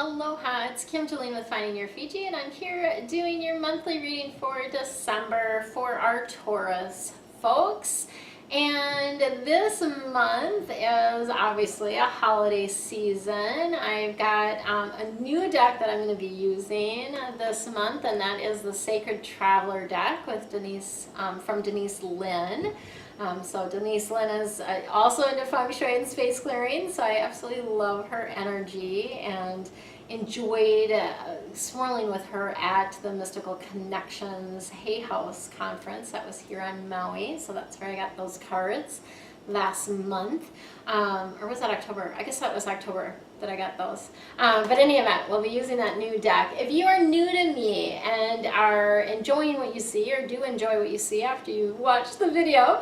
Aloha, it's Kim Jolene with Finding Your Fiji, and I'm here doing your monthly reading for December for our Taurus folks. And this month is obviously a holiday season. I've got a new deck that I'm going to be using this month, and that is the Sacred Traveler deck with Denise from Denise Lin. So Denise Lin is also into feng shui and space clearing, so I absolutely love her energy and enjoyed swirling with her at the Mystical Connections Hay House conference that was here on Maui. So that's where I got those cards last month. Or was that October? I guess that was October that I got those. But in any event, we'll be using that new deck. If you are new to me and are enjoying what you see, or do enjoy what you see after you watch the video,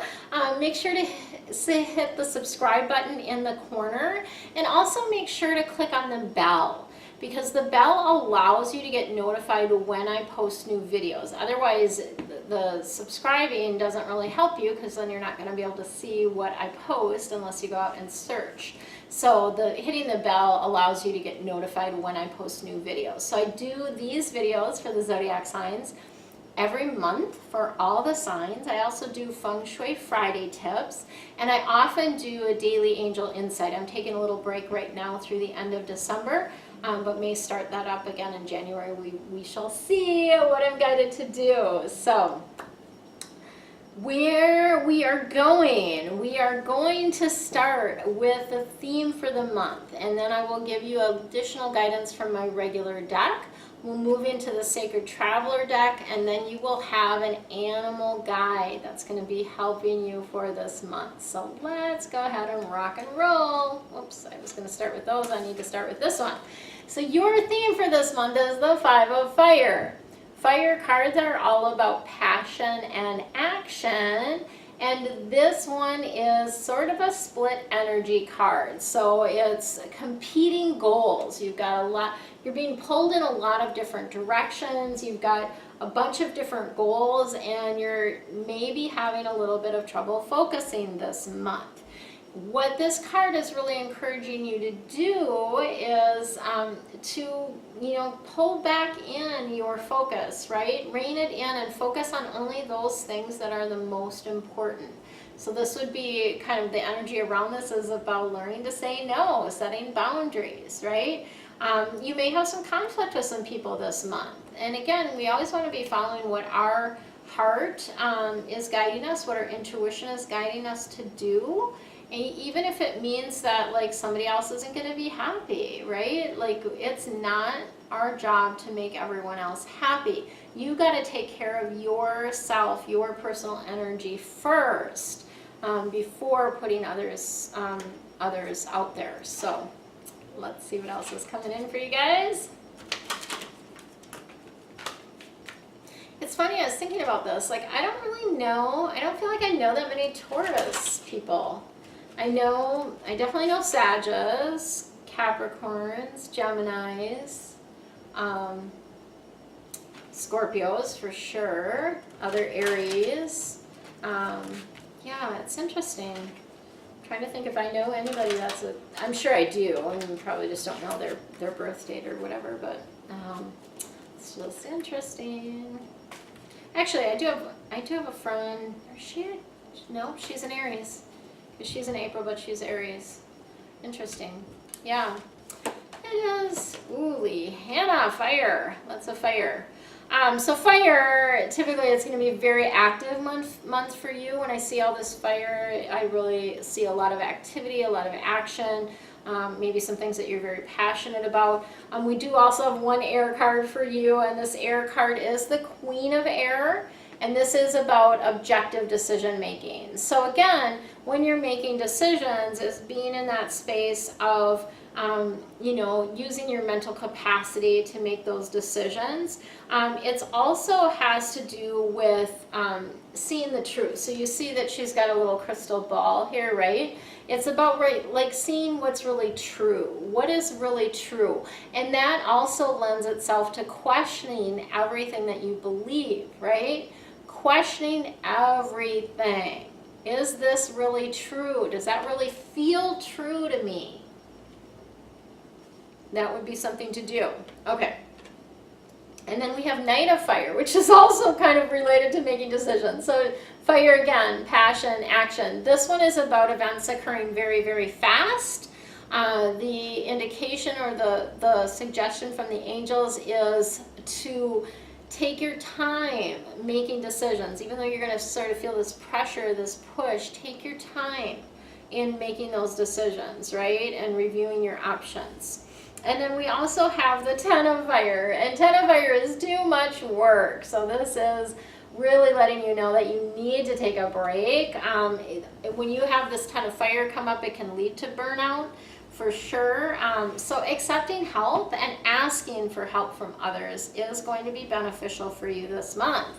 make sure to hit the subscribe button in the corner, and also make sure to click on the bell, because the bell allows you to get notified when I post new videos. Otherwise, the subscribing doesn't really help you, because then you're not going to be able to see what I post unless you go out and search. So hitting the bell allows you to get notified when I post new videos. So I do these videos for the zodiac signs every month for all the signs. I also do Feng Shui Friday tips, and I often do a daily angel insight. I'm taking a little break right now through the end of December, but may start that up again in January. We shall see what I'm guided to do. So where we are going to start with the theme for the month, and then I will give you additional guidance from my regular deck. We'll move into the Sacred Traveler deck, and then you will have an animal guide that's going to be helping you for this month. So let's go ahead and rock and roll. Oops, I was going to start with those. I need to start with this one. So your theme for this month is the Five of Fire. Fire cards are all about passion and action, and this one is sort of a split energy card. So it's competing goals. You've got a lot, you're being pulled in a lot of different directions. You've got a bunch of different goals, and you're maybe having a little bit of trouble focusing this month. What this card is really encouraging you to do is to, pull back in your focus, right? Rein it in and focus on only those things that are the most important. So this would be kind of the energy around this is about learning to say no, setting boundaries, right? You may have some conflict with some people this month. And again, we always want to be following what our heart is guiding us, what our intuition is guiding us to do. And even if it means that like somebody else isn't going to be happy, right? Like it's not our job to make everyone else happy. You got to take care of yourself, your personal energy first, before putting others out there. So let's see what else is coming in for you guys. It's funny, I was thinking about this. Like I don't feel like I know that many Taurus people. I definitely know Sagittarius, Capricorns, Geminis, Scorpios for sure, other Aries. Yeah, it's interesting. I'm trying to think if I know anybody I'm sure I do, and probably just don't know their birth date or whatever, but it's just interesting. Actually, I do have a friend. No, she's an Aries. She's in April, but she's Aries. Interesting. Yeah. It is. Ooh, Hannah, fire. Lots of fire. So fire, typically it's going to be a very active month for you. When I see all this fire, I really see a lot of activity, a lot of action, maybe some things that you're very passionate about. We do also have one air card for you, and this air card is the Queen of Air. And this is about objective decision making. So again, when you're making decisions, it's being in that space of, using your mental capacity to make those decisions. It also has to do with seeing the truth. So you see that she's got a little crystal ball here, right? It's about seeing what's really true. What is really true? And that also lends itself to questioning everything that you believe, right? Questioning everything. Is this really true? Does that really feel true to me? That would be something to do. Okay. And then we have Knight of Fire, which is also kind of related to making decisions. So fire again, passion, action. This one is about events occurring very, very fast. The indication or the suggestion from the angels is to take your time making decisions. Even though you're going to sort of feel this pressure, this push, take your time in making those decisions, right? And reviewing your options. And then we also have the Ten of Fire, and Ten of Fire is too much work. So this is really letting you know that you need to take a break. When you have this Ten of Fire come up, it can lead to burnout for sure. So accepting help and asking for help from others is going to be beneficial for you this month.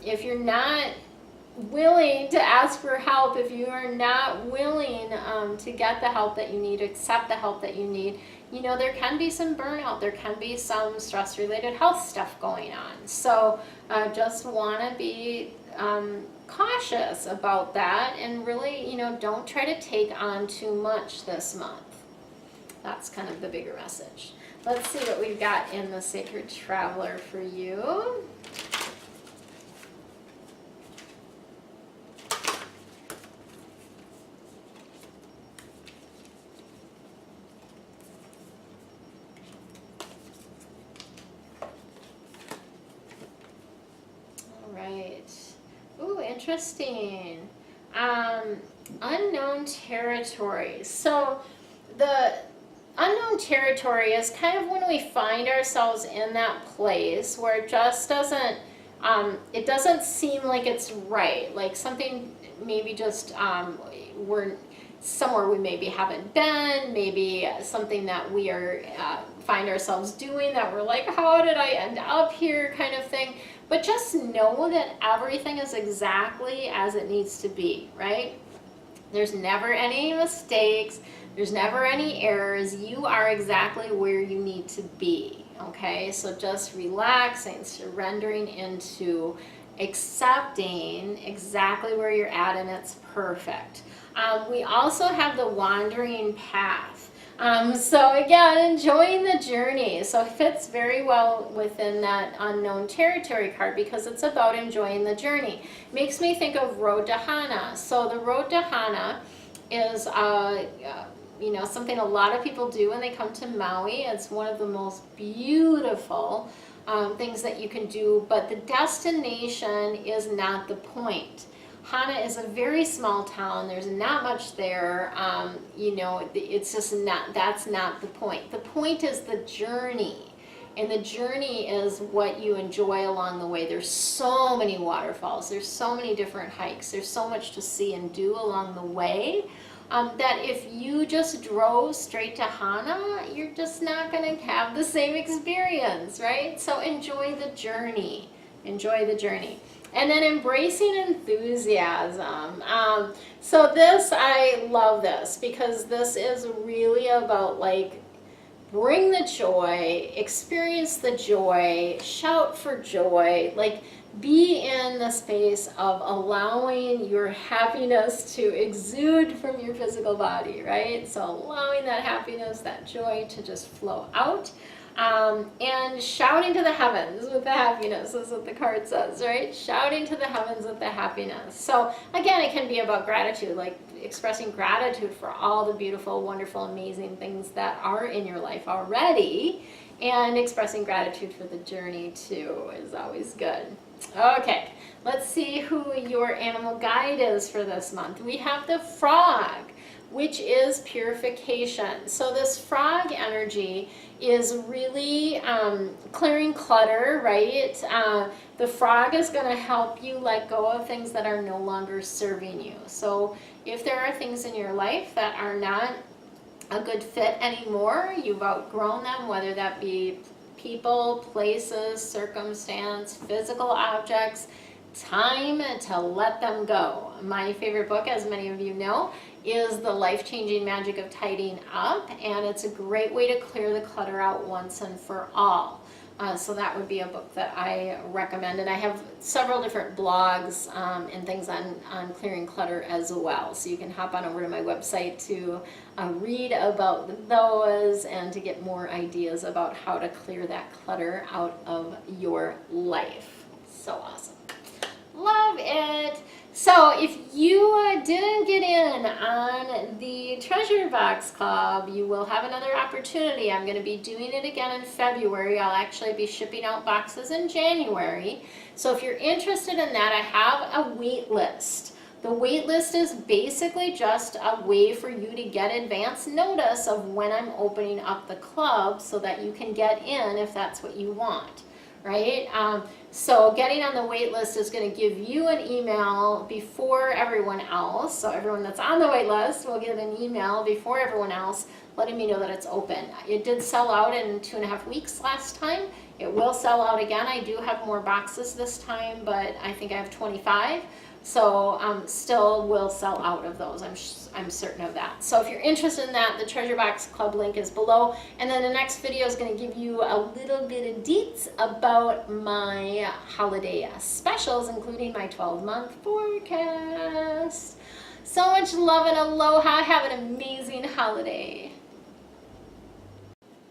If you're not willing to ask for help, if you are not willing to get the help that you need, accept the help that you need, you know, there can be some burnout, there can be some stress-related health stuff going on. So just want to be cautious about that, and really, you know, don't try to take on too much this month. That's kind of the bigger message. Let's see what we've got in the Sacred Traveler for you. Interesting. Unknown territory. So the unknown territory is kind of when we find ourselves in that place where it just doesn't, it doesn't seem like it's right. Like something maybe just, we're somewhere we maybe haven't been, maybe something that we are, find ourselves doing that we're like, how did I end up here kind of thing. But just know that everything is exactly as it needs to be, right? There's never any mistakes. There's never any errors. You are exactly where you need to be, okay? So just relaxing, surrendering into accepting exactly where you're at, and it's perfect. We also have the wandering path. So again, enjoying the journey. So it fits very well within that unknown territory card because it's about enjoying the journey. Makes me think of Road to Hana. So the Road to Hana is, you know, something a lot of people do when they come to Maui. It's one of the most beautiful things that you can do, but the destination is not the point. Hana is a very small town. There's not much there. You know, it's just not, that's not the point. The point is the journey. And the journey is what you enjoy along the way. There's so many waterfalls. There's so many different hikes. There's so much to see and do along the way that if you just drove straight to Hana, you're just not going to have the same experience, right? So enjoy the journey. Enjoy the journey. And then embracing enthusiasm. So this, I love this because this is really about like, bring the joy, experience the joy, shout for joy, like be in the space of allowing your happiness to exude from your physical body, right? So allowing that happiness, that joy to just flow out. And shouting to the heavens with the happiness is what the card says, right? Shouting to the heavens with the happiness. So again, it can be about gratitude, like expressing gratitude for all the beautiful, wonderful, amazing things that are in your life already. And expressing gratitude for the journey too is always good. Okay, let's see who your animal guide is for this month. We have the frog, which is purification. So this frog energy is really clearing clutter, right? The frog is going to help you let go of things that are no longer serving you. So if there are things in your life that are not a good fit anymore, you've outgrown them, whether that be people, places, circumstance, physical objects, time to let them go. My favorite book, as many of you know, is The Life-Changing Magic of Tidying Up, and it's a great way to clear the clutter out once and for all. So that would be a book that I recommend. And I have several different blogs and things on clearing clutter as well. So you can hop on over to my website to read about those and to get more ideas about how to clear that clutter out of your life. So awesome. Love it. So if you didn't get in on the Treasure Box Club, you will have another opportunity. I'm going to be doing it again in February. I'll actually be shipping out boxes in January. So if you're interested in that, I have a wait list. The wait list is basically just a way for you to get advance notice of when I'm opening up the club so that you can get in if that's what you want, right? So getting on the wait list is going to give you an email before everyone else. So everyone that's on the wait list will get an email before everyone else letting me know that it's open. It did sell out in 2.5 weeks last time. It will sell out again. I do have more boxes this time, but I think I have 25. So still will sell out of those. I'm certain of that. So if you're interested in that, the Treasure Box Club link is below. And then the next video is going to give you a little bit of deets about my holiday specials, including my 12-month forecast. So much love and aloha. Have an amazing holiday.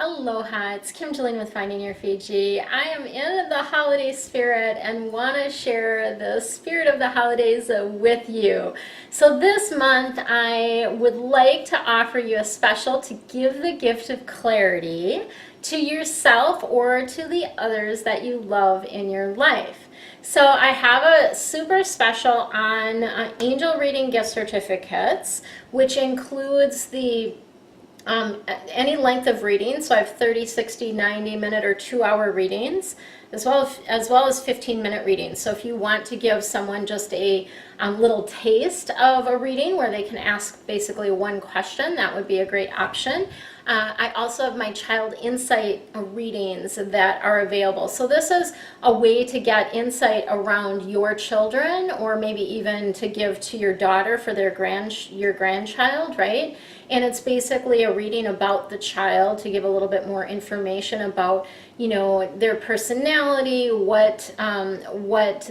Aloha, it's Kim Jillian with Finding Your Fiji. I am in the holiday spirit and want to share the spirit of the holidays with you. So this month I would like to offer you a special to give the gift of clarity to yourself or to the others that you love in your life. So I have a super special on angel reading gift certificates, which includes the any length of reading. So I have 30, 60, 90 minute or 2-hour readings, as well as 15-minute readings. So if you want to give someone just a little taste of a reading where they can ask basically one question, that would be a great option. I also have my child insight readings that are available. So this is a way to get insight around your children, or maybe even to give to your daughter for your grandchild, right? And it's basically a reading about the child to give a little bit more information about, you know, their personality, what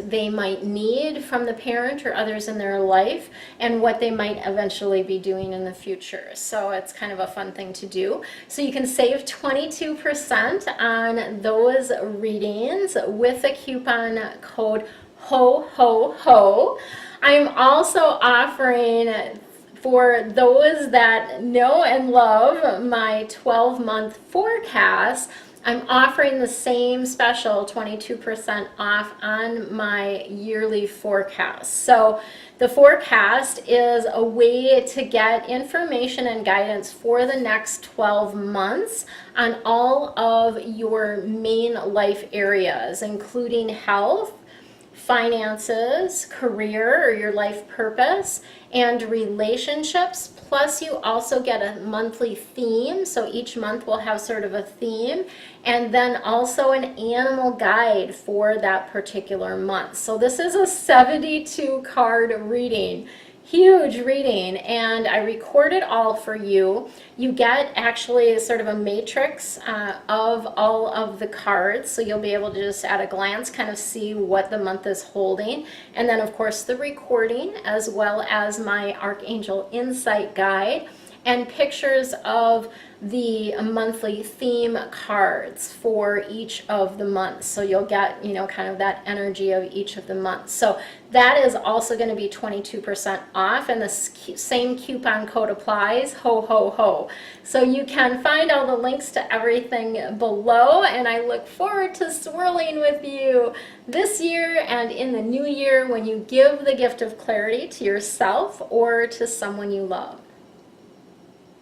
they might need from the parent or others in their life, and what they might eventually be doing in the future. So it's kind of a fun thing to do. So you can save 22% on those readings with the coupon code HOHOHO. I'm also offering, for those that know and love my 12-month forecast, I'm offering the same special 22% off on my yearly forecast. So the forecast is a way to get information and guidance for the next 12 months on all of your main life areas, including health, finances, career or your life purpose, and relationships. Plus you also get a monthly theme, so each month will have sort of a theme, and then also an animal guide for that particular month. So this is a 72 card reading. Huge reading, and I record it all for you. You get actually sort of a matrix of all of the cards, so you'll be able to just at a glance kind of see what the month is holding. And then of course the recording, as well as my Archangel Insight Guide, and pictures of the monthly theme cards for each of the months. So you'll get, you know, kind of that energy of each of the months. So that is also going to be 22% off, and the same coupon code applies, ho ho ho. So you can find all the links to everything below, and I look forward to swirling with you this year and in the new year when you give the gift of clarity to yourself or to someone you love.